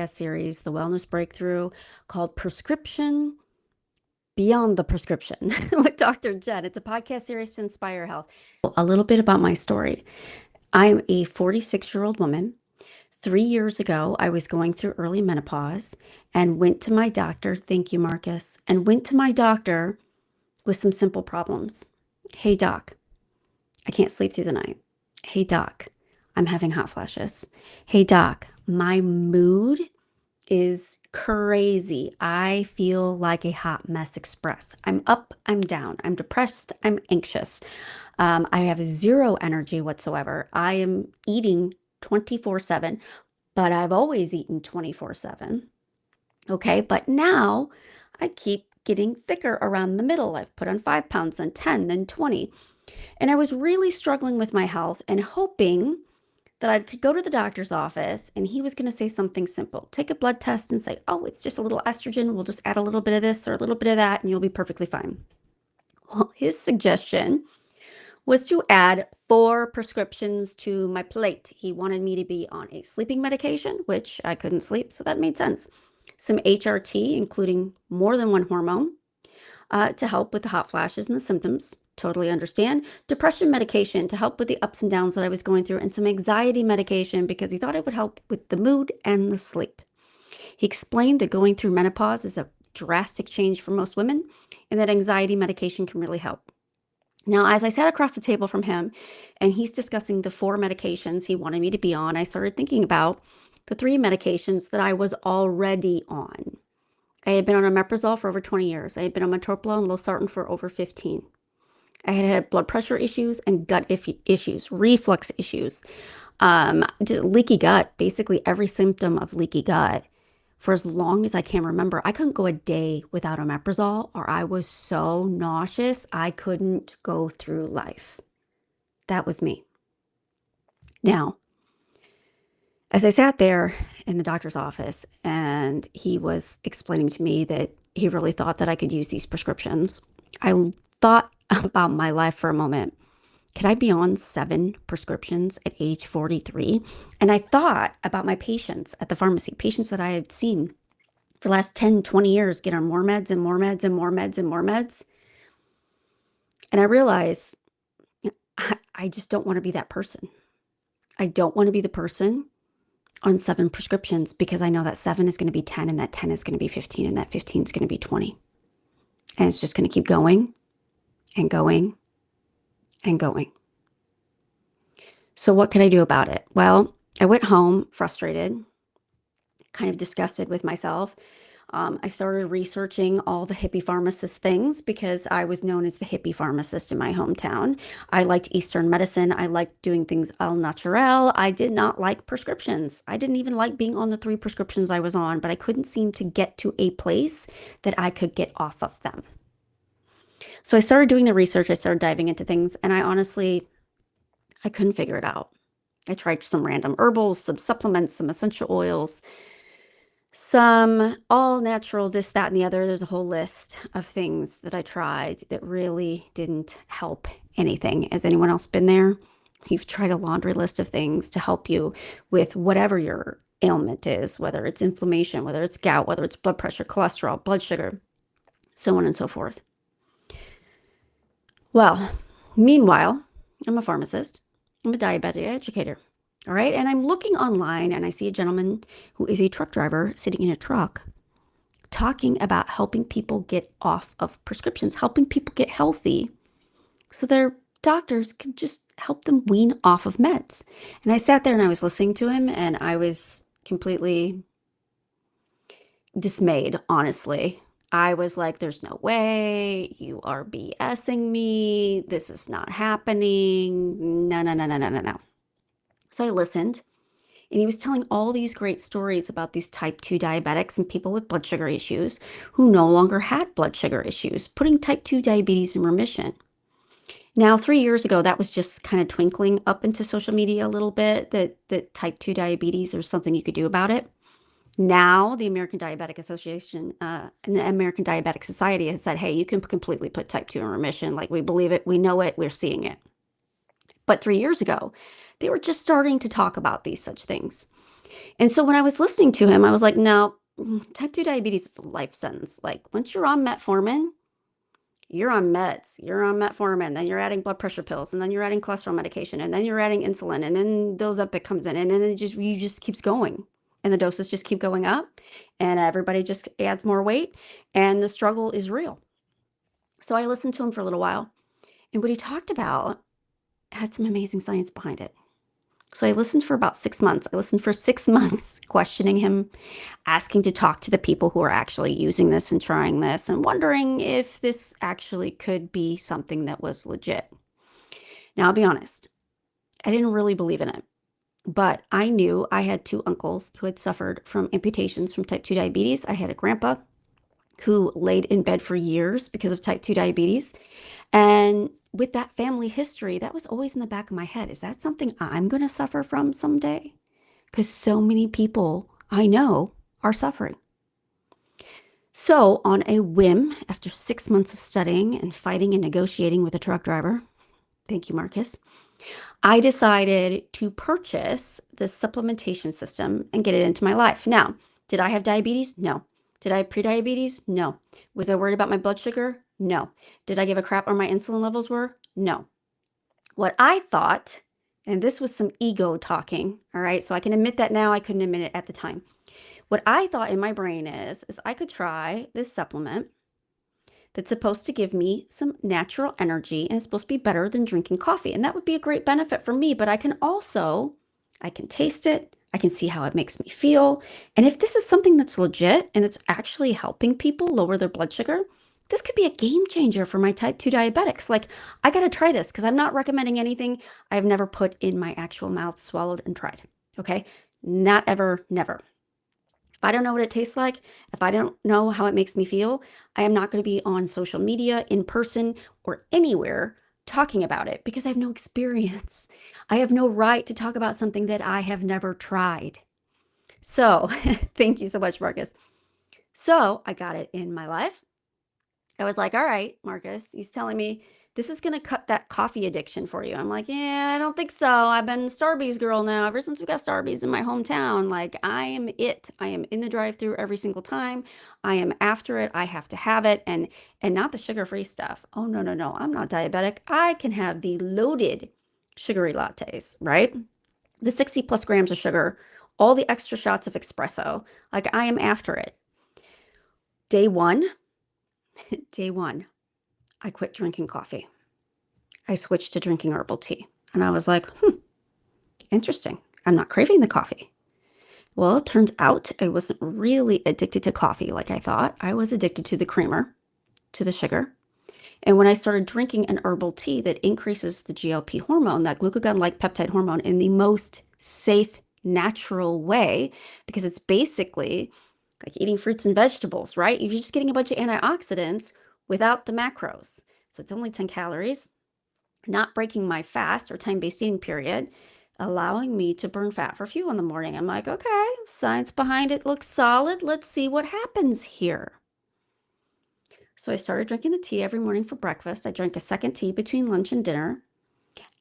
series, The Wellness Breakthrough, called Prescription Beyond the Prescription with Dr. Jen. It's a podcast series to inspire health. A little bit about my story. I'm a 46-year-old woman. 3 years ago, I was going through early menopause and went to my doctor. Thank you, Marcus. And went to my doctor with some simple problems. Hey, doc, I can't sleep through the night. Hey, doc, I'm having hot flashes. Hey, doc, my mood is crazy. I feel like a hot mess express. I'm up, I'm down, I'm depressed, I'm anxious. I have zero energy whatsoever. I am eating 24/7, but I've always eaten 24/7. Okay, but now I keep getting thicker around the middle. I've put on 5 pounds, then 10, then 20. And I was really struggling with my health and hoping that I could go to the doctor's office and he was going to say something simple. Take a blood test and say, oh, it's just a little estrogen. We'll just add a little bit of this or a little bit of that and you'll be perfectly fine. Well, his suggestion was to add 4 prescriptions to my plate. He wanted me to be on a sleeping medication, which I couldn't sleep, so that made sense. Some HRT, including more than one hormone, to help with the hot flashes and the symptoms. Totally understand. Depression medication to help with the ups and downs that I was going through, and some anxiety medication because he thought it would help with the mood and the sleep. He explained that going through menopause is a drastic change for most women and that anxiety medication can really help. Now, as I sat across the table from him and he's discussing the 4 medications he wanted me to be on, I started thinking about the 3 medications that I was already on. I had been on omeprazole for over 20 years. I had been on metoprolol and losartan for over 15. I had had blood pressure issues and gut issues, reflux issues, just leaky gut, basically every symptom of leaky gut. For as long as I can remember, I couldn't go a day without omeprazole, or I was so nauseous, I couldn't go through life. That was me. Now, as I sat there in the doctor's office and he was explaining to me that he really thought that I could use these prescriptions, I thought about my life for a moment. Could I be on 7 prescriptions at age 43? And I thought about my patients at the pharmacy, patients that I had seen for the last 10, 20 years get on more meds and more meds and more meds and more meds. And I realized I just don't want to be that person. I don't want to be the person on 7 prescriptions because I know that 7 is going to be 10 and that 10 is going to be 15 and that 15 is going to be 20. And it's just going to keep going and going and going. So what can I do about it? Well, I went home frustrated, kind of disgusted with myself. I started researching all the hippie pharmacist things because I was known as the hippie pharmacist in my hometown. I liked Eastern medicine. I liked doing things au naturel. I did not like prescriptions. I didn't even like being on the 3 prescriptions I was on, but I couldn't seem to get to a place that I could get off of them. So I started doing the research. I started diving into things, and I couldn't figure it out. I tried some random herbals, some supplements, some essential oils, some all natural, this, that, and the other. There's a whole list of things that I tried that really didn't help anything. Has anyone else been there? You've tried a laundry list of things to help you with whatever your ailment is, whether it's inflammation, whether it's gout, whether it's blood pressure, cholesterol, blood sugar, so on and so forth. Well, meanwhile, I'm a pharmacist. I'm a diabetic educator. All right. And I'm looking online and I see a gentleman who is a truck driver sitting in a truck talking about helping people get off of prescriptions, helping people get healthy so their doctors can just help them wean off of meds. And I sat there and I was listening to him and I was completely dismayed, honestly. I was like, there's no way. You are BSing me. This is not happening. No, no, no, no, no, no, no. So I listened, and he was telling all these great stories about these type 2 diabetics and people with blood sugar issues who no longer had blood sugar issues, putting type 2 diabetes in remission. Now, 3 years ago, that was just kind of twinkling up into social media a little bit, that type 2 diabetes, there's something you could do about it. Now, the American Diabetic Association and the American Diabetic Society has said, hey, you can completely put type 2 in remission. Like, we believe it, we know it, we're seeing it. But 3 years ago, they were just starting to talk about these such things. And so when I was listening to him, I was like, no, type 2 diabetes is a life sentence. Like once you're on metformin, you're on meds, you're on metformin, then you're adding blood pressure pills, and then you're adding cholesterol medication, and then you're adding insulin, and then those Epic comes in, and then you just keeps going. And the doses just keep going up, and everybody just adds more weight, and the struggle is real. So I listened to him for a little while, and what he talked about had some amazing science behind it. So I listened for about 6 months. I listened for 6 months, questioning him, asking to talk to the people who are actually using this and trying this, and wondering if this actually could be something that was legit. Now, I'll be honest, I didn't really believe in it, but I knew I had two uncles who had suffered from amputations from type 2 diabetes. I had a grandpa who laid in bed for years because of type 2 diabetes. And with that family history, that was always in the back of my head. Is that something I'm going to suffer from someday? Because so many people I know are suffering. So, on a whim, after 6 months of studying and fighting and negotiating with a truck driver, thank you, Marcus, I decided to purchase this supplementation system and get it into my life. Now, did I have diabetes? No. Did I have prediabetes? No. Was I worried about my blood sugar? No. Did I give a crap on my insulin levels were? No. What I thought, and this was some ego talking, all right, so I can admit that now, I couldn't admit it at the time. What I thought in my brain is I could try this supplement that's supposed to give me some natural energy and it's supposed to be better than drinking coffee. And that would be a great benefit for me, but I can taste it. I can see how it makes me feel. And if this is something that's legit and it's actually helping people lower their blood sugar, this could be a game changer for my type 2 diabetics. Like, I got to try this because I'm not recommending anything I've never put in my actual mouth, swallowed, and tried. Okay? Not ever, never. If I don't know what it tastes like, if I don't know how it makes me feel, I am not going to be on social media, in person, or anywhere talking about it because I have no experience. I have no right to talk about something that I have never tried. So, thank you so much, Marcus. So, I got it in my life. I was like, all right, Marcus, he's telling me this is going to cut that coffee addiction for you. I'm like, yeah, I don't think so. I've been Starbucks girl now ever since we got Starbucks in my hometown. Like, I am it. I am in the drive-through every single time. I am after it. I have to have it, and not the sugar-free stuff. Oh, no, no, no. I'm not diabetic. I can have the loaded sugary lattes, right? The 60 plus grams of sugar, all the extra shots of espresso. Like, I am after it. Day one, I quit drinking coffee. I switched to drinking herbal tea. And I was like, interesting. I'm not craving the coffee. Well, it turns out I wasn't really addicted to coffee like I thought. I was addicted to the creamer, to the sugar. And when I started drinking an herbal tea that increases the GLP hormone, that glucagon-like peptide hormone, in the most safe, natural way, because it's basically like eating fruits and vegetables, right? You're just getting a bunch of antioxidants without the macros. So it's only 10 calories, not breaking my fast or time-based eating period, allowing me to burn fat for fuel in the morning. I'm like, okay, science behind it looks solid. Let's see what happens here. So I started drinking the tea every morning for breakfast. I drank a second tea between lunch and dinner.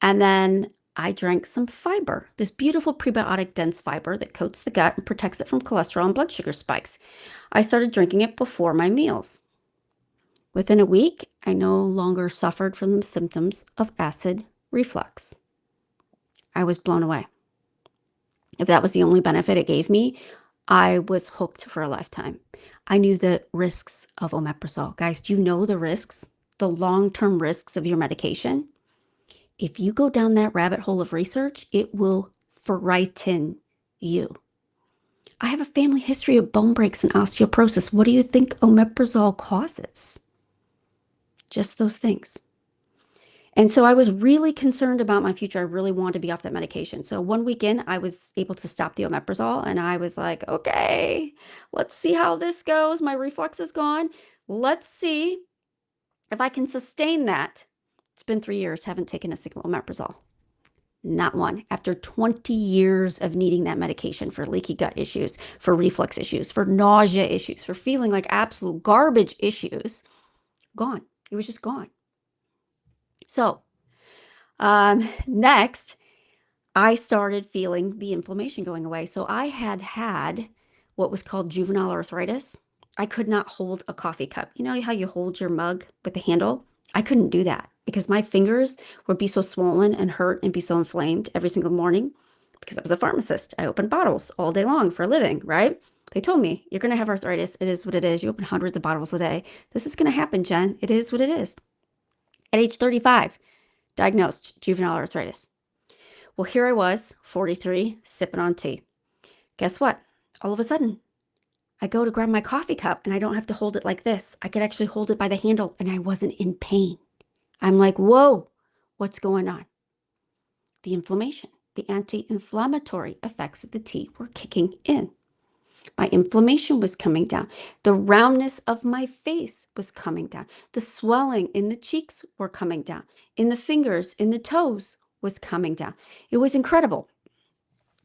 And then I drank some fiber, this beautiful prebiotic dense fiber that coats the gut and protects it from cholesterol and blood sugar spikes. I started drinking it before my meals. Within a week, I no longer suffered from the symptoms of acid reflux. I was blown away. If that was the only benefit it gave me, I was hooked for a lifetime. I knew the risks of omeprazole. Guys, do you know the risks, the long-term risks of your medication? If you go down that rabbit hole of research, it will frighten you. I have a family history of bone breaks and osteoporosis. What do you think omeprazole causes? Just those things. And so I was really concerned about my future. I really wanted to be off that medication. So one weekend, I was able to stop the omeprazole, and I was like, okay, let's see how this goes. My reflux is gone. Let's see if I can sustain that. It's been 3 years, haven't taken a single omeprazole. Not one. After 20 years of needing that medication for leaky gut issues, for reflux issues, for nausea issues, for feeling like absolute garbage issues, gone. It was just gone. So, next, I started feeling the inflammation going away. So I had what was called juvenile arthritis. I could not hold a coffee cup. You know how you hold your mug with the handle? I couldn't do that because my fingers would be so swollen and hurt and be so inflamed every single morning because I was a pharmacist. I opened bottles all day long for a living, right? They told me, you're going to have arthritis. It is what it is. You open hundreds of bottles a day. This is going to happen, Jen. It is what it is. At age 35, diagnosed juvenile arthritis. Well, here I was, 43, sipping on tea. Guess what? All of a sudden, I go to grab my coffee cup and I don't have to hold it like this. I could actually hold it by the handle and I wasn't in pain. I'm like, whoa, what's going on? The inflammation, the anti-inflammatory effects of the tea were kicking in. My inflammation was coming down. The roundness of my face was coming down. The swelling in the cheeks were coming down. In the fingers, in the toes was coming down. It was incredible.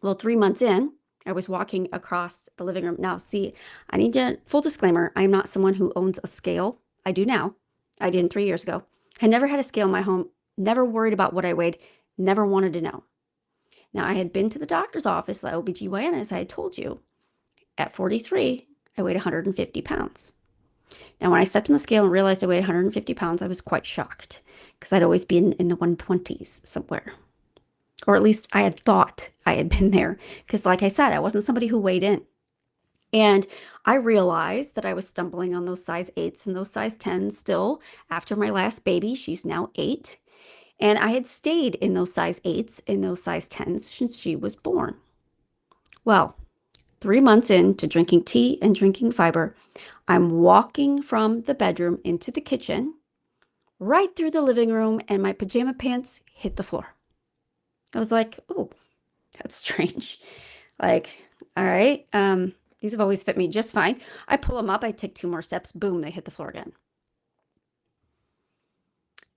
Well, 3 months in, I was walking across the living room. Now, see, I need to, full disclaimer, I'm not someone who owns a scale. I do now. I didn't 3 years ago. I never had a scale in my home, never worried about what I weighed, never wanted to know. Now, I had been to the doctor's office, the OBGYN, as I had told you. At 43, I weighed 150 pounds. Now, when I stepped on the scale and realized I weighed 150 pounds, I was quite shocked because I'd always been in the 120s somewhere. Or at least I had thought I had been there because, like I said, I wasn't somebody who weighed in. And I realized that I was stumbling on those size 8s and those size 10s still after my last baby. She's now 8. And I had stayed in those size 8s and those size 10s since she was born. Well, 3 months into drinking tea and drinking fiber, I'm walking from the bedroom into the kitchen, right through the living room, and my pajama pants hit the floor. I was like, oh, that's strange. Like, all right, these have always fit me just fine. I pull them up, I take 2 more steps, boom, they hit the floor again.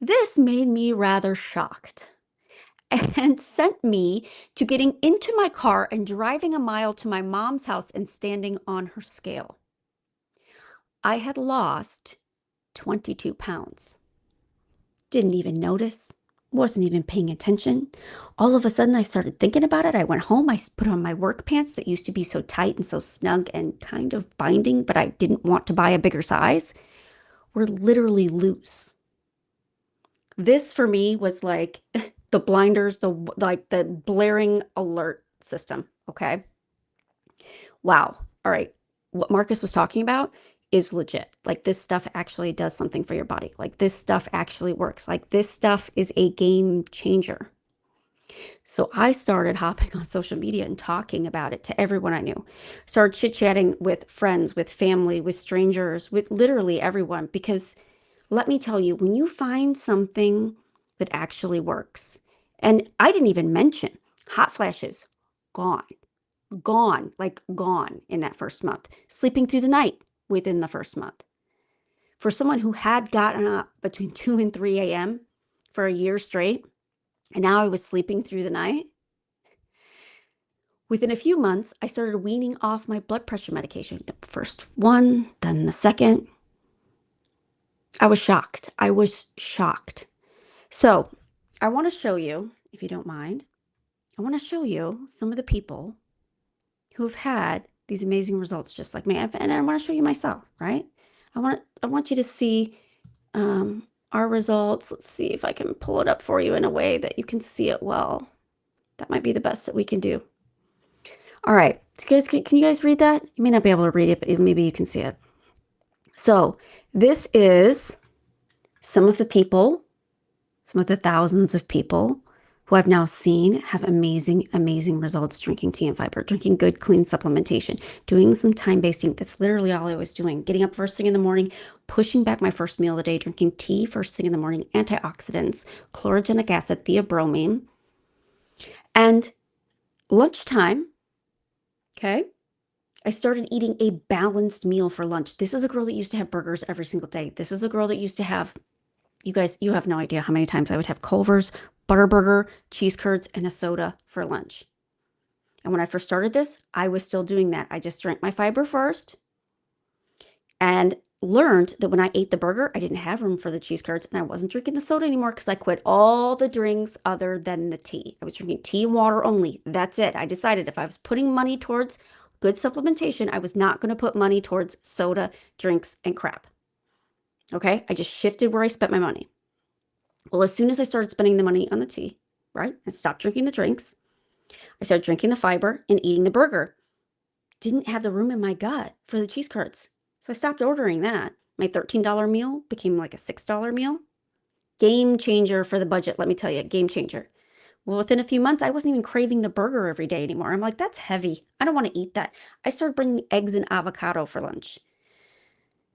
This made me rather shocked and sent me to getting into my car and driving a mile to my mom's house and standing on her scale. I had lost 22 pounds. Didn't even notice, wasn't even paying attention. All of a sudden, I started thinking about it. I went home, I put on my work pants that used to be so tight and so snug and kind of binding, but I didn't want to buy a bigger size, were literally loose. This for me was like the blinders, the blaring alert system, okay? Wow. All right. What Marcus was talking about is legit. Like this stuff actually does something for your body. Like this stuff actually works. Like this stuff is a game changer. So I started hopping on social media and talking about it to everyone I knew. Started chit-chatting with friends, with family, with strangers, with literally everyone. Because let me tell you, when you find something that actually works, and I didn't even mention hot flashes, gone. Like gone in that first month. Sleeping through the night within the first month. For someone who had gotten up between 2 and 3 a.m. for a year straight, and now I was sleeping through the night. Within a few months, I started weaning off my blood pressure medication. The first one, then the second. I was shocked. I was shocked. So I want to show you, if you don't mind, I want to show you some of the people who have had these amazing results just like me. And I want to show you myself, right? I want you to see our results. Let's see if I can pull it up for you in a way that you can see it well. That might be the best that we can do. All right. So guys, can you guys read that? You may not be able to read it, but maybe you can see it. So this is some of the people, some of the thousands of people who I've now seen have amazing, amazing results drinking tea and fiber, drinking good, clean supplementation, doing some time-based eating. That's literally all I was doing. Getting up first thing in the morning, pushing back my first meal of the day, drinking tea first thing in the morning, antioxidants, chlorogenic acid, theobromine. And lunchtime, okay, I started eating a balanced meal for lunch. This is a girl that used to have burgers every single day. This is a girl that used to have, you guys, you have no idea how many times I would have Culver's, Butterburger, cheese curds, and a soda for lunch. And when I first started this, I was still doing that. I just drank my fiber first and learned that when I ate the burger, I didn't have room for the cheese curds, and I wasn't drinking the soda anymore because I quit all the drinks other than the tea. I was drinking tea and water only. That's it. I decided if I was putting money towards good supplementation, I was not going to put money towards soda, drinks, and crap. Okay? I just shifted where I spent my money. Well, as soon as I started spending the money on the tea, right, and stopped drinking the drinks, I started drinking the fiber and eating the burger. Didn't have the room in my gut for the cheese curds. So I stopped ordering that. My $13 meal became like a $6 meal. Game changer for the budget, let me tell you, game changer. Well, within a few months, I wasn't even craving the burger every day anymore. I'm like, that's heavy. I don't want to eat that. I started bringing eggs and avocado for lunch.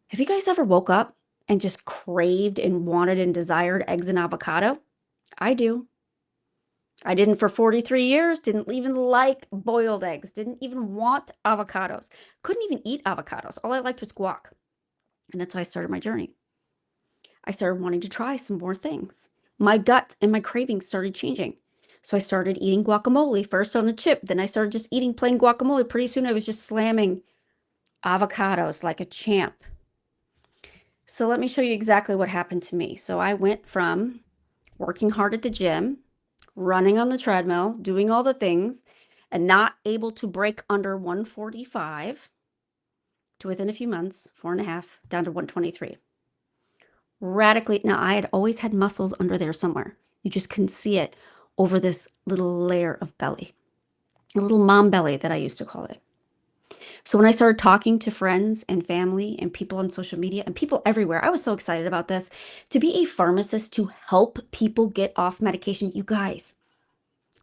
Have you guys ever woke up and just craved and wanted and desired eggs and avocado? I do. I didn't for 43 years, didn't even like boiled eggs, didn't even want avocados, couldn't even eat avocados. All I liked was guac. And that's how I started my journey. I started wanting to try some more things. My gut and my cravings started changing. So I started eating guacamole first on the chip. Then I started just eating plain guacamole. Pretty soon I was just slamming avocados like a champ. So let me show you exactly what happened to me. So I went from working hard at the gym, running on the treadmill, doing all the things, and not able to break under 145 to within a few months, 4.5, down to 123. Radically, now I had always had muscles under there somewhere. You just couldn't see it over this little layer of belly, a little mom belly that I used to call it. So when I started talking to friends and family and people on social media and people everywhere, I was so excited about this. To be a pharmacist to help people get off medication, you guys,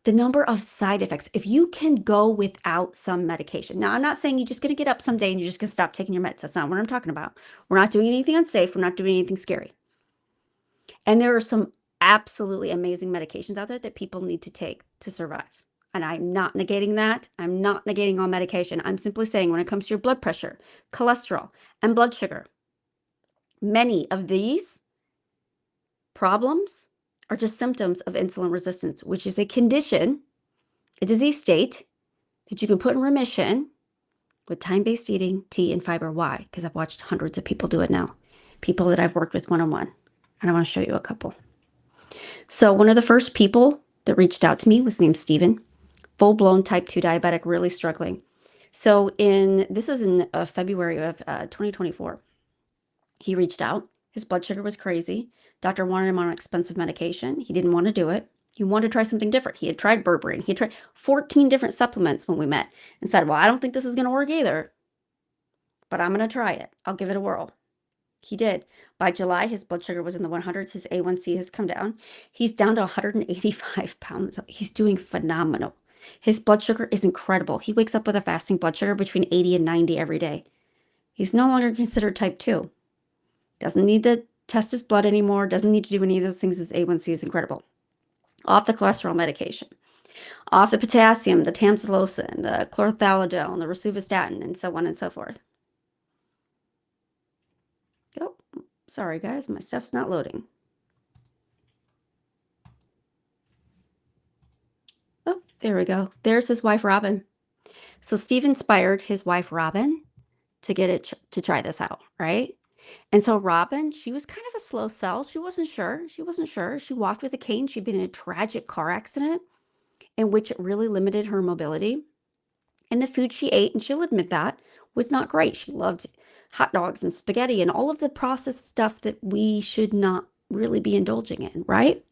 the number of side effects, if you can go without some medication. Now, I'm not saying you're just going to get up someday and you're just going to stop taking your meds. That's not what I'm talking about. We're not doing anything unsafe. We're not doing anything scary. And there are some absolutely amazing medications out there that people need to take to survive. And I'm not negating that. I'm not negating all medication. I'm simply saying when it comes to your blood pressure, cholesterol, and blood sugar, many of these problems are just symptoms of insulin resistance, which is a condition, a disease state that you can put in remission with time-based eating, tea, and fiber. Why? Because I've watched hundreds of people do it now, people that I've worked with one-on-one. And I want to show you a couple. So one of the first people that reached out to me was named Steven, full-blown type 2 diabetic, really struggling. So this is in February of 2024. He reached out. His blood sugar was crazy. Doctor wanted him on expensive medication. He didn't want to do it. He wanted to try something different. He had tried berberine. He had tried 14 different supplements when we met and said, well, I don't think this is going to work either, but I'm going to try it. I'll give it a whirl. He did. By July, his blood sugar was in the 100s. His A1C has come down. He's down to 185 pounds. He's doing phenomenal. His blood sugar is incredible. He wakes up with a fasting blood sugar between 80 and 90 every day. He's no longer considered type 2. Doesn't need to test his blood anymore. Doesn't need to do any of those things. His A1C is incredible. Off the cholesterol medication. Off the potassium, the tamsulosin, the chlorthalidone, the rosuvastatin, and so on and so forth. Oh, sorry guys, my stuff's not loading. Oh, there we go. There's his wife, Robin. So Steve inspired his wife, Robin, to get it to try this out, right? And so Robin, she was kind of a slow sell. She wasn't sure. She walked with a cane. She'd been in a tragic car accident in which it really limited her mobility. And the food she ate, and she'll admit that, was not great. She loved hot dogs and spaghetti and all of the processed stuff that we should not really be indulging in, right?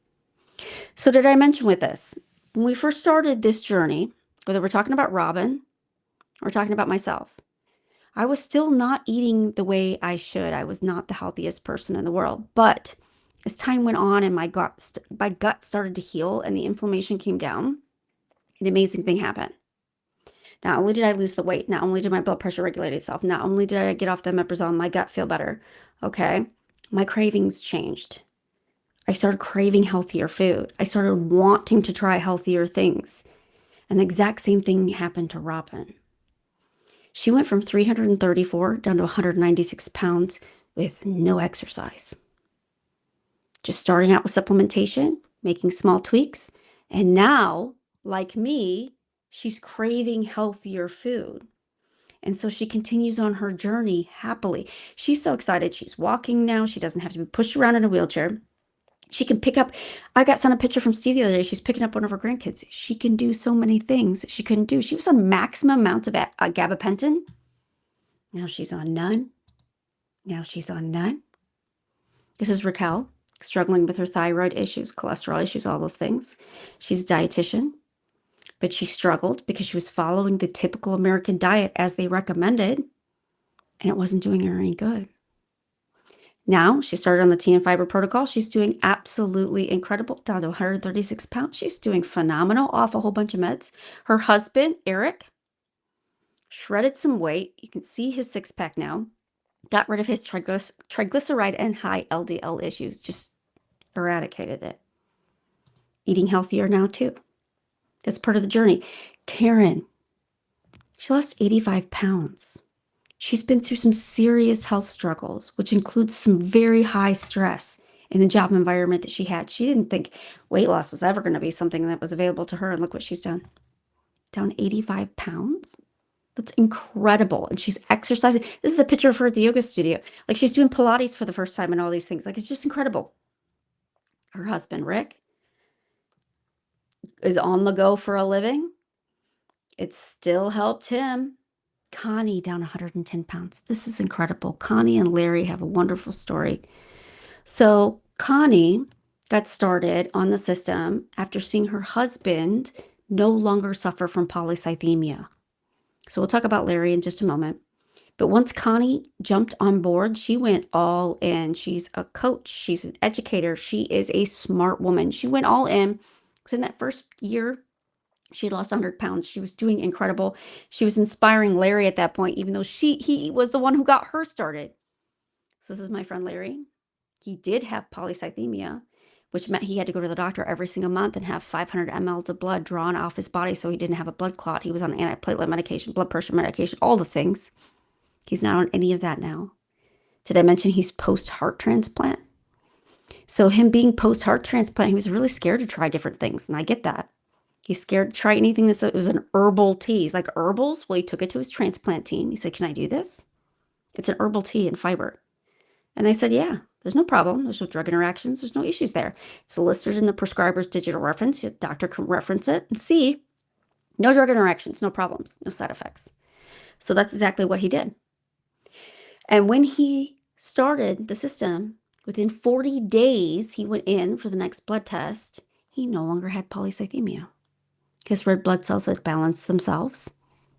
So did I mention with this, when we first started this journey, whether we're talking about Robin or talking about myself, I was still not eating the way I should. I was not the healthiest person in the world. But as time went on and my gut started to heal and the inflammation came down, an amazing thing happened. Not only did I lose the weight, not only did my blood pressure regulate itself, not only did I get off the omeprazole, my gut feel better, okay? My cravings changed. I started craving healthier food. I started wanting to try healthier things. And the exact same thing happened to Robin. She went from 334 down to 196 pounds with no exercise. Just starting out with supplementation, making small tweaks, and now, like me, she's craving healthier food. And so she continues on her journey happily. She's so excited. She's walking now. She doesn't have to be pushed around in a wheelchair. She can pick up. I got sent a picture from Steve the other day. She's picking up one of her grandkids. She can do so many things that she couldn't do. She was on maximum amounts of gabapentin. Now she's on none. Now she's on none. This is Raquel, struggling with her thyroid issues, cholesterol issues, all those things. She's a dietitian, but she struggled because she was following the typical American diet as they recommended, and it wasn't doing her any good. Now she started on the tea and fiber protocol. She's doing absolutely incredible, down to 136 pounds. She's doing phenomenal off a whole bunch of meds. Her husband, Eric, shredded some weight. You can see his six-pack now. Got rid of his triglyceride and high LDL issues, just eradicated it. Eating healthier now too. That's part of the journey. Karen, she lost 85 pounds. She's been through some serious health struggles, which includes some very high stress in the job environment that she had. She didn't think weight loss was ever going to be something that was available to her, and look what she's done. Down 85 pounds. That's incredible. And she's exercising. This is a picture of her at the yoga studio. Like, she's doing Pilates for the first time and all these things. Like, it's just incredible. Her husband, Rick, is on the go for a living. It still helped him. Connie down 110 pounds. This is incredible. Connie and Larry have a wonderful story. So Connie got started on the system after seeing her husband no longer suffer from polycythemia. So we'll talk about Larry in just a moment. But once Connie jumped on board, she went all in. She's a coach. She's an educator. She is a smart woman. She went all in. So in that first year, she lost 100 pounds. She was doing incredible. She was inspiring Larry at that point, even though he was the one who got her started. So this is my friend Larry. He did have polycythemia, which meant he had to go to the doctor every single month and have 500 mLs of blood drawn off his body so he didn't have a blood clot. He was on antiplatelet medication, blood pressure medication, all the things. He's not on any of that now. Did I mention he's post-heart transplant? So him being post-heart transplant, he was really scared to try different things, and I get that. He's scared to try anything that was an herbal tea. He's like, herbals? Well, he took it to his transplant team. He said, can I do this? It's an herbal tea and fiber. And they said, yeah, there's no problem. There's no drug interactions. There's no issues there. It's listed in the prescriber's digital reference. Your doctor can reference it and see no drug interactions, no problems, no side effects. So that's exactly what he did. And when he started the system, within 40 days, he went in for the next blood test. He no longer had polycythemia. His red blood cells had balanced themselves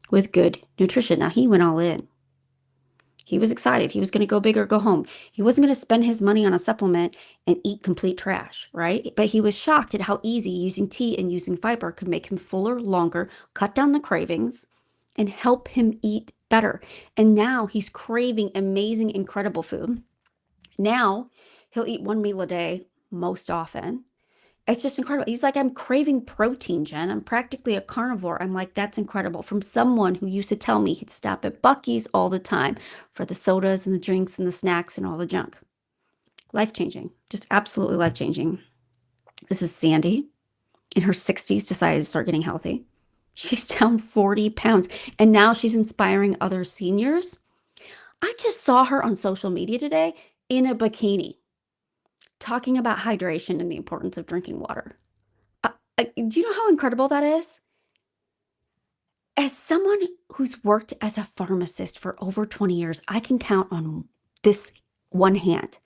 with good nutrition. Now, he went all in. He was excited. He was going to go big or go home. He wasn't going to spend his money on a supplement and eat complete trash, right? But he was shocked at how easy using tea and using fiber could make him fuller, longer, cut down the cravings, and help him eat better. And now he's craving amazing, incredible food. Now he'll eat one meal a day most often. It's just incredible. He's like, I'm craving protein, Jen. I'm practically a carnivore. I'm like, that's incredible. From someone who used to tell me he'd stop at Buc-ee's all the time for the sodas and the drinks and the snacks and all the junk. Life-changing. Just absolutely life-changing. This is Sandy. In her 60s, decided to start getting healthy. She's down 40 pounds. And now she's inspiring other seniors. I just saw her on social media today in a bikini, talking about hydration and the importance of drinking water. Do you know how incredible that is? As someone who's worked as a pharmacist for over 20 years, I can count on this one hand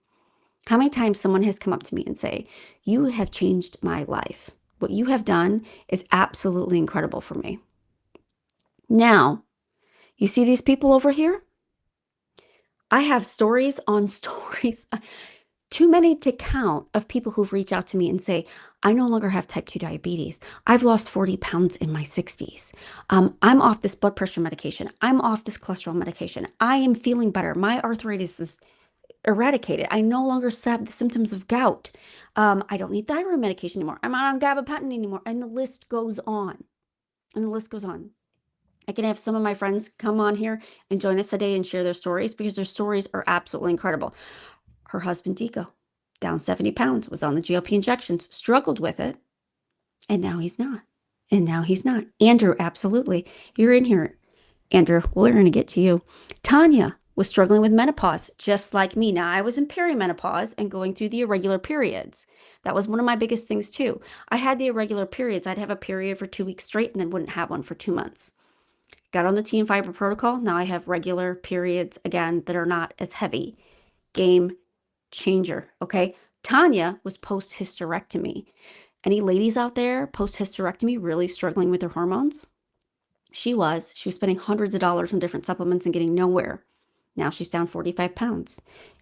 how many times someone has come up to me and say, you have changed my life. What you have done is absolutely incredible for me. Now, you see these people over here? I have stories on stories. Too many to count of people who've reached out to me and say, I no longer have type 2 diabetes. I've lost 40 pounds in my 60s. I'm off this blood pressure medication. I'm off this cholesterol medication. I am feeling better. My arthritis is eradicated. I no longer have the symptoms of gout. I don't need thyroid medication anymore. I'm not on gabapentin anymore. And the list goes on. And the list goes on. I can have some of my friends come on here and join us today and share their stories because their stories are absolutely incredible. Her husband, Dico, down 70 pounds, was on the GLP injections, struggled with it, and now he's not. And now he's not. Andrew, absolutely. You're in here. Andrew, we're going to get to you. Tanya was struggling with menopause, just like me. Now, I was in perimenopause and going through the irregular periods. That was one of my biggest things, too. I had the irregular periods. I'd have a period for 2 weeks straight and then wouldn't have one for 2 months. Got on the tea and fiber protocol. Now I have regular periods again that are not as heavy. Game changer, okay? Tanya was post-hysterectomy. Any ladies out there post-hysterectomy really struggling with their hormones? She was spending hundreds of dollars on different supplements and getting nowhere. Now she's down 45 pounds.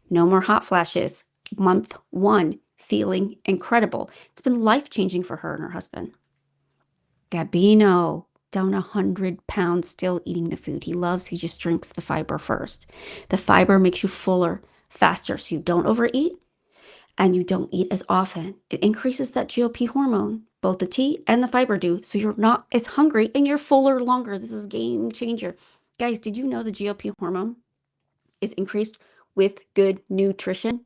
No more hot flashes. Month 1, feeling incredible. It's been life-changing for her and her husband. Gabino, down 100 pounds, still eating the food he loves. He just drinks the fiber first. The fiber makes you fuller faster, so you don't overeat and you don't eat as often. It increases that GLP hormone. Both the tea and the fiber do, so you're not as hungry and you're fuller longer. This is a game changer. Guys, did you know the GLP hormone is increased with good nutrition?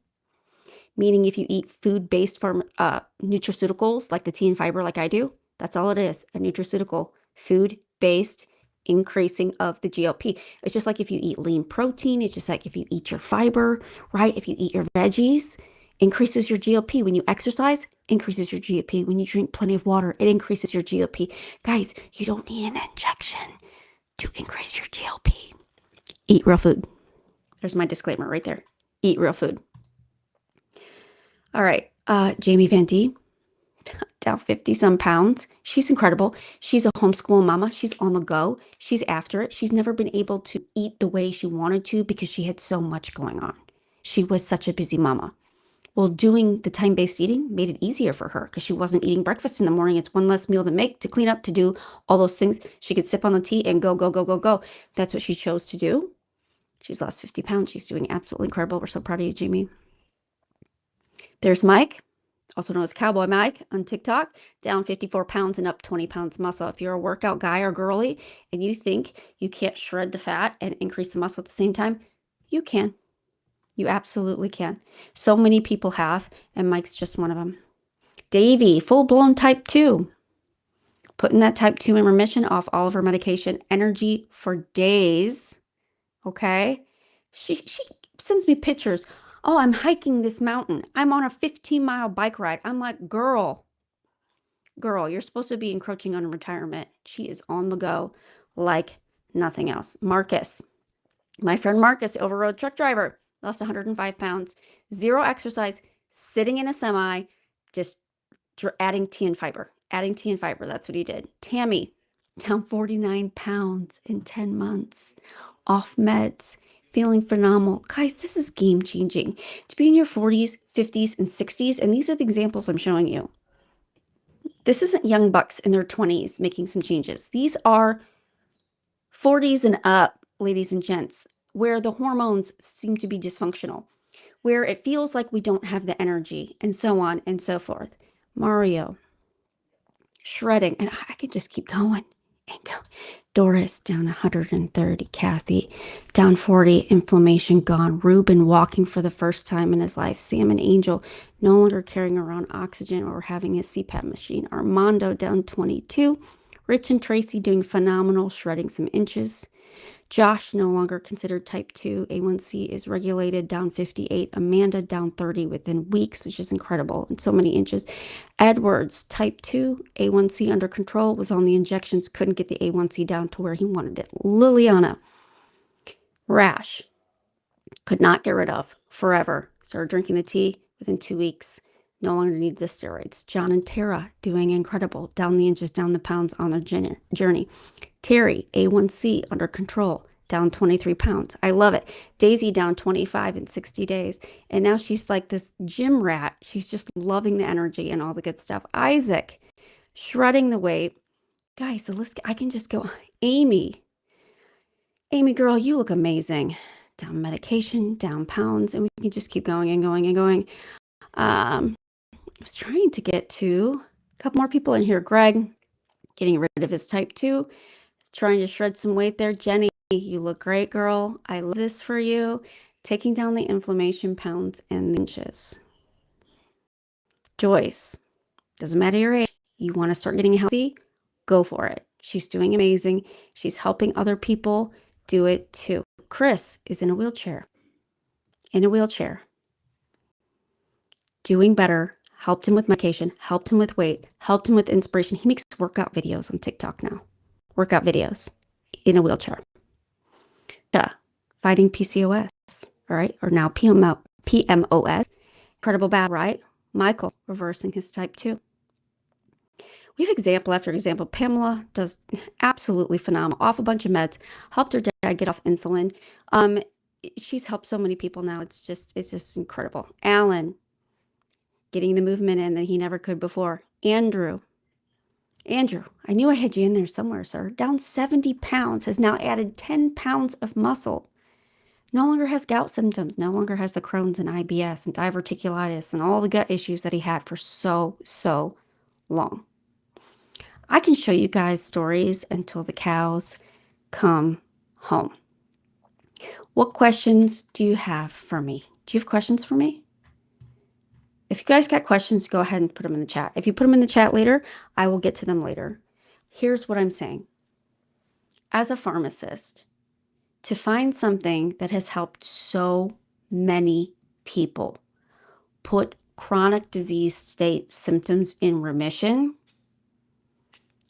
Meaning if you eat food-based nutraceuticals like the tea and fiber like I do, that's all it is, a nutraceutical, food-based increasing of the GLP. It's just like if you eat lean protein, it's just like if you eat your fiber, right? If you eat your veggies, increases your GLP. When you exercise, increases your GLP. When you drink plenty of water, it increases your GLP. Guys, you don't need an injection to increase your GLP. Eat real food. There's my disclaimer right there. Eat real food. All right, Jamie Van D, down 50 some pounds. She's incredible. She's a homeschool mama. She's on the go. She's after it. She's never been able to eat the way she wanted to because she had so much going on. She was such a busy mama. Well, doing the time-based eating made it easier for her because she wasn't eating breakfast in the morning. It's one less meal to make, to clean up, to do all those things. She could sip on the tea and go, go, go, go, go. That's what she chose to do. She's lost 50 pounds. She's doing absolutely incredible. We're so proud of you, Jamie. There's Mike, also known as Cowboy Mike on TikTok, down 54 pounds and up 20 pounds muscle. If you're a workout guy or girly and you think you can't shred the fat and increase the muscle at the same time, you can. You absolutely can. So many people have, and Mike's just one of them. Davey, full-blown type 2. Putting that type 2 in remission off all of her medication. Energy for days. Okay? She sends me pictures. Oh, I'm hiking this mountain. I'm on a 15-mile bike ride. I'm like, girl, you're supposed to be encroaching on retirement. She is on the go like nothing else. Marcus, my friend Marcus, over-road truck driver, lost 105 pounds, zero exercise, sitting in a semi, just adding tea and fiber. That's what he did. Tammy, down 49 pounds in 10 months, off meds, feeling phenomenal. Guys, this is game changing. To be in your 40s, 50s, and 60s, and these are the examples I'm showing you. This isn't young bucks in their 20s making some changes. These are 40s and up, ladies and gents, where the hormones seem to be dysfunctional, where it feels like we don't have the energy, and so on and so forth. Mario, shredding, and I could just keep going and go. Doris, down 130. Kathy, down 40. Inflammation gone. Ruben, walking for the first time in his life. Sam and Angel, no longer carrying around oxygen or having his CPAP machine. Armando, down 22. Rich and Tracy, doing phenomenal, shredding some inches. Josh, no longer considered type 2. A1C is regulated, down 58. Amanda, down 30 within weeks, which is incredible, and so many inches. Edwards, type 2. A1C under control, was on the injections, couldn't get the A1C down to where he wanted it. Liliana, rash, could not get rid of forever. Started drinking the tea within 2 weeks. No longer needed the steroids. John and Tara, doing incredible. Down the inches, down the pounds on their journey. Terry, A1C under control, down 23 pounds. I love it. Daisy, down 25 in 60 days. And now she's like this gym rat. She's just loving the energy and all the good stuff. Isaac, shredding the weight. Guys, the list, I can just go. Amy, girl, you look amazing. Down medication, down pounds, and we can just keep going and going and going. I was trying to get to a couple more people in here. Greg, getting rid of his type 2. Trying to shred some weight there. Jenny, you look great, girl. I love this for you. Taking down the inflammation, pounds and inches. Joyce, doesn't matter your age. You want to start getting healthy? Go for it. She's doing amazing. She's helping other people do it too. Chris is in a wheelchair, doing better, helped him with medication, helped him with weight, helped him with inspiration. He makes workout videos on TikTok now. Workout videos in a wheelchair. Fighting PCOS, right? Or now PMOS. Incredible battle, right? Michael reversing his type 2. We have example after example. Pamela does absolutely phenomenal. Off a bunch of meds, helped her dad get off insulin. She's helped so many people now. It's just incredible. Alan getting the movement in that he never could before. Andrew, I knew I had you in there somewhere, sir. Down 70 pounds, has now added 10 pounds of muscle. No longer has gout symptoms, no longer has the Crohn's and IBS and diverticulitis and all the gut issues that he had for so long. I can show you guys stories until the cows come home. What questions do you have for me? Do you have questions for me? If you guys got questions, go ahead and put them in the chat. If you put them in the chat later, I will get to them later. Here's what I'm saying. As a pharmacist, to find something that has helped so many people put chronic disease state symptoms in remission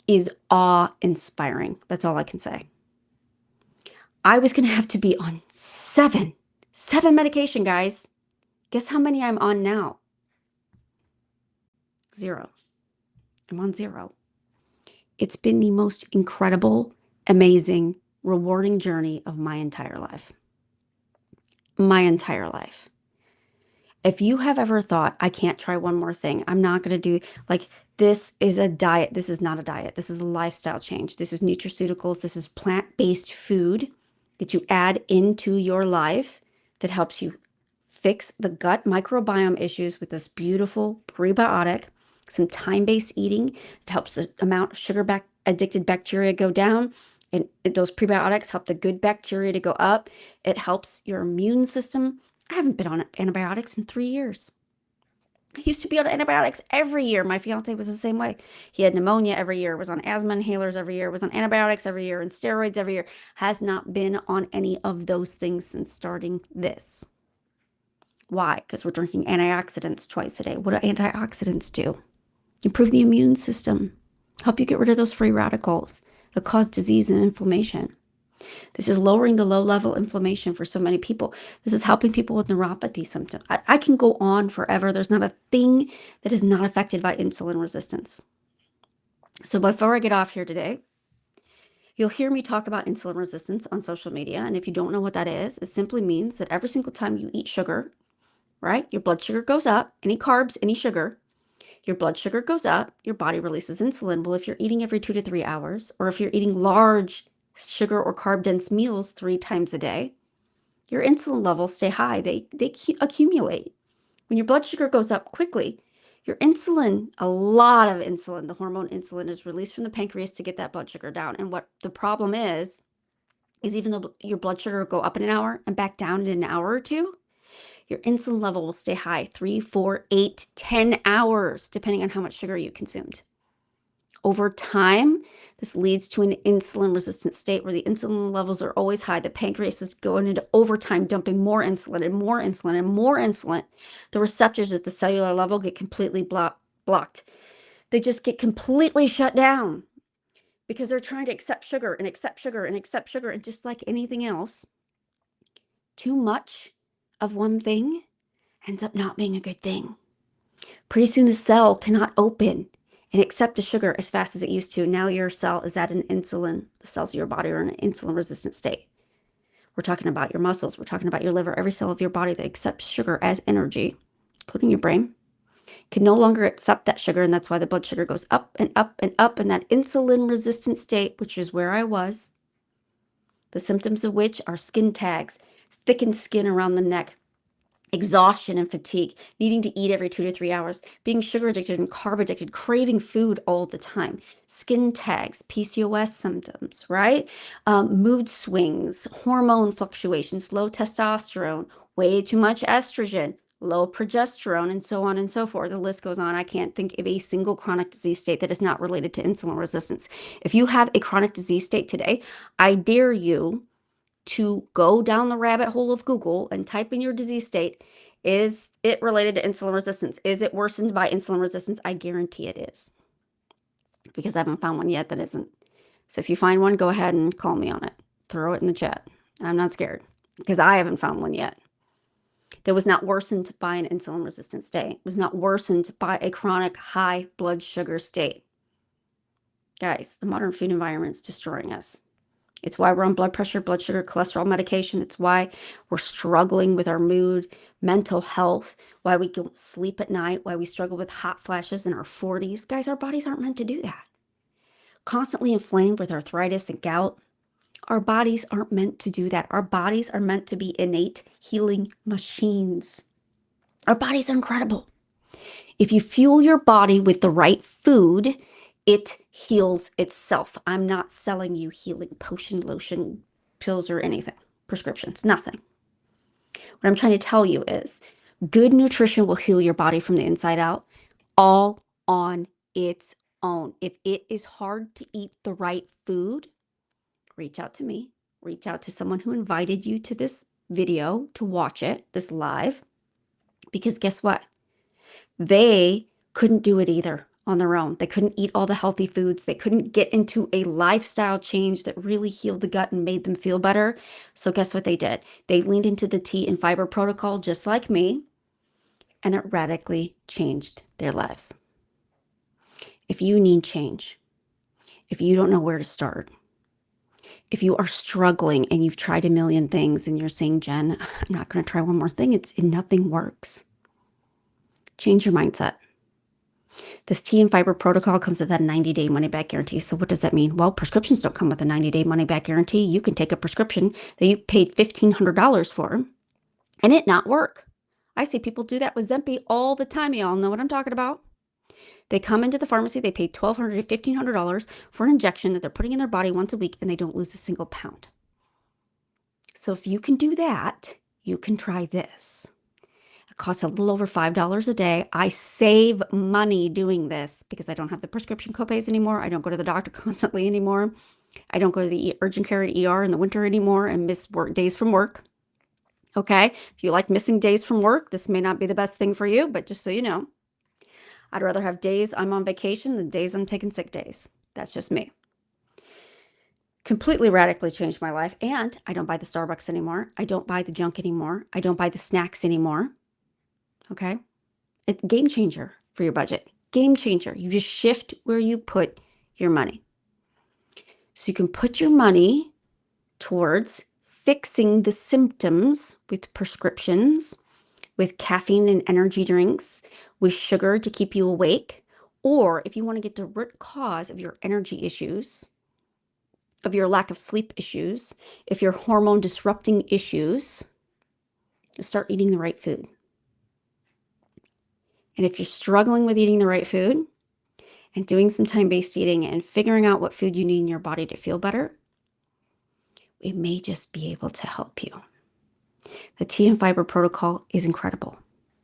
is awe-inspiring. That's all I can say. I was going to have to be on seven medication, guys. Guess how many I'm on now? 0. I'm on 0. It's been the most incredible, amazing, rewarding journey of my entire life. My entire life. If you have ever thought, I can't try one more thing, I'm not going to do, like, this is a diet. This is not a diet. This is a lifestyle change. This is nutraceuticals. This is plant-based food that you add into your life that helps you fix the gut microbiome issues with this beautiful prebiotic, some time-based eating that helps the amount of sugar addicted bacteria go down. And those prebiotics help the good bacteria to go up. It helps your immune system. I haven't been on antibiotics in 3 years. I used to be on antibiotics every year. My fiance was the same way. He had pneumonia every year, was on asthma inhalers every year, was on antibiotics every year, and steroids every year. Has not been on any of those things since starting this. Why? Because we're drinking antioxidants twice a day. What do antioxidants do? Improve the immune system. Help you get rid of those free radicals that cause disease and inflammation. This is lowering the low-level inflammation for so many people. This is helping people with neuropathy symptoms. I can go on forever. There's not a thing that is not affected by insulin resistance. So before I get off here today, you'll hear me talk about insulin resistance on social media. And if you don't know what that is, it simply means that every single time you eat sugar, right, your blood sugar goes up. Any carbs, any sugar, your blood sugar goes up. Your body releases insulin. Well, if you're eating every 2 to 3 hours, or if you're eating large sugar or carb dense meals 3 times a day, your insulin levels stay high. They accumulate. When your blood sugar goes up quickly, your insulin, a lot of insulin, the hormone insulin, is released from the pancreas to get that blood sugar down. And what the problem is even though your blood sugar will go up in an hour and back down in an hour or two, your insulin level will stay high 3, 4, 8, 10 hours, depending on how much sugar you consumed. Over time, this leads to an insulin-resistant state where the insulin levels are always high. The pancreas is going into overtime, dumping more insulin and more insulin and more insulin. The receptors at the cellular level get completely blocked. They just get completely shut down because they're trying to accept sugar and accept sugar and accept sugar. And just like anything else, too much of one thing ends up not being a good thing. Pretty soon the cell cannot open and accept the sugar as fast as it used to. Now your cell is at the cells of your body are in an insulin resistant state. We're talking about your muscles. We're talking about your liver. Every cell of your body that accepts sugar as energy, including your brain, can no longer accept that sugar. And that's why the blood sugar goes up and up and up. And that insulin resistant state, which is where I was, the symptoms of which are skin tags, thickened skin around the neck, exhaustion and fatigue, needing to eat every 2 to 3 hours, being sugar addicted and carb addicted, craving food all the time, skin tags, PCOS symptoms, right? Mood swings, hormone fluctuations, low testosterone, way too much estrogen, low progesterone, and so on and so forth. The list goes on. I can't think of a single chronic disease state that is not related to insulin resistance. If you have a chronic disease state today, I dare you to go down the rabbit hole of Google and type in your disease state. Is it related to insulin resistance? Is it worsened by insulin resistance? I guarantee it is, because I haven't found one yet that isn't. So if you find one, go ahead and call me on it. Throw it in the chat. I'm not scared, because I haven't found one yet that was not worsened by an insulin resistant state, was not worsened by a chronic high blood sugar state. Guys, the modern food environment is destroying us. It's why we're on blood pressure, blood sugar, cholesterol medication. It's why we're struggling with our mood, mental health, why we don't sleep at night, why we struggle with hot flashes in our 40s. Guys, our bodies aren't meant to do that. Constantly inflamed with arthritis and gout. Our bodies aren't meant to do that. Our bodies are meant to be innate healing machines. Our bodies are incredible. If you fuel your body with the right food, it heals itself. I'm not selling you healing potion, lotion, pills, or anything, prescriptions, nothing. What I'm trying to tell you is good nutrition will heal your body from the inside out, all on its own. If it is hard to eat the right food, reach out to me. Reach out to someone who invited you to this video to watch it, this live, because guess what? They couldn't do it either on their own. They couldn't eat all the healthy foods. They couldn't get into a lifestyle change that really healed the gut and made them feel better. So guess what they did? They leaned into the tea and fiber protocol just like me, and it radically changed their lives. If you need change, if you don't know where to start, if you are struggling and you've tried a million things and you're saying, Jen, I'm not going to try one more thing. Nothing works. Change your mindset. This tea and fiber protocol comes with a 90-day money-back guarantee. So what does that mean? Well, prescriptions don't come with a 90-day money-back guarantee. You can take a prescription that you paid $1,500 for and it not work. I see people do that with Zempi all the time. Y'all know what I'm talking about. They come into the pharmacy, they pay $1,200 to $1,500 for an injection that they're putting in their body once a week, and they don't lose a single pound. So if you can do that, you can try this. It costs a little over $5 a day. I save money doing this because I don't have the prescription copays anymore. I don't go to the doctor constantly anymore. I don't go to the urgent care at ER in the winter anymore and miss days from work. Okay, if you like missing days from work, this may not be the best thing for you, but just so you know, I'd rather have days I'm on vacation than days I'm taking sick days. That's just me. Completely radically changed my life, and I don't buy the Starbucks anymore. I don't buy the junk anymore. I don't buy the snacks anymore. Okay? It's a game changer for your budget. Game changer. You just shift where you put your money. So you can put your money towards fixing the symptoms with prescriptions, with caffeine and energy drinks, with sugar to keep you awake, or if you want to get the root cause of your energy issues, of your lack of sleep issues, if your hormone disrupting issues, start eating the right food. And if you're struggling with eating the right food and doing some time-based eating and figuring out what food you need in your body to feel better, it may just be able to help you. The tea and fiber protocol is incredible.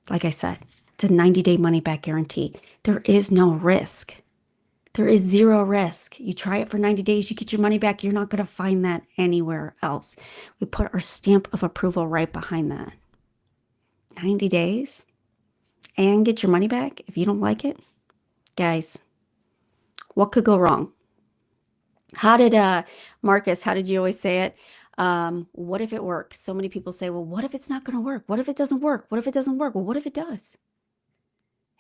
Like I said, it's a 90-day money-back guarantee. There is no risk. There is zero risk. You try it for 90 days, you get your money back. You're not going to find that anywhere else. We put our stamp of approval right behind that. 90 days and get your money back if you don't like it. Guys, what could go wrong? How did, Marcus, how did you always say it? What if it works? So many people say, well, what if it's not going to work? What if it doesn't work? What if it doesn't work? Well, what if it does?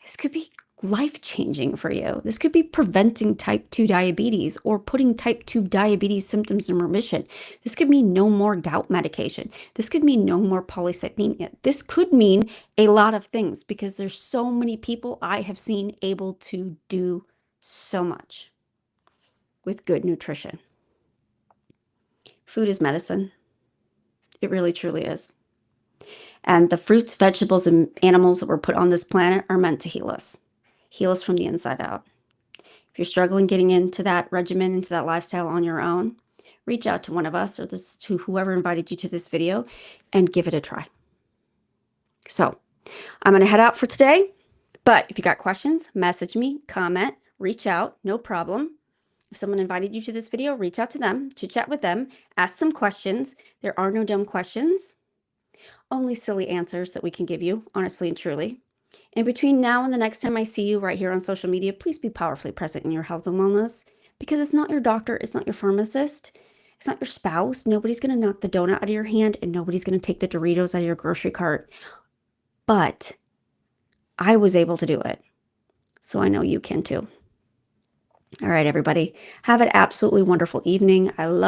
This could be life-changing for you. This could be preventing type 2 diabetes or putting type 2 diabetes symptoms in remission. This could mean no more gout medication. This could mean no more polycythemia. This could mean a lot of things because there's so many people I have seen able to do so much with good nutrition. Food is medicine. It really, truly is. And the fruits, vegetables, and animals that were put on this planet are meant to heal us from the inside out. If you're struggling getting into that regimen, into that lifestyle on your own, reach out to one of us or to whoever invited you to this video and give it a try. So I'm going to head out for today, but if you got questions, message me, comment, reach out, no problem. If someone invited you to this video, reach out to them, chit chat with them, ask them questions. There are no dumb questions, only silly answers that we can give you, honestly and truly. And between now and the next time I see you right here on social media, please be powerfully present in your health and wellness, because it's not your doctor, it's not your pharmacist, it's not your spouse. Nobody's going to knock the donut out of your hand, and nobody's going to take the Doritos out of your grocery cart. But I was able to do it, so I know you can too. All right, everybody, have an absolutely wonderful evening. I love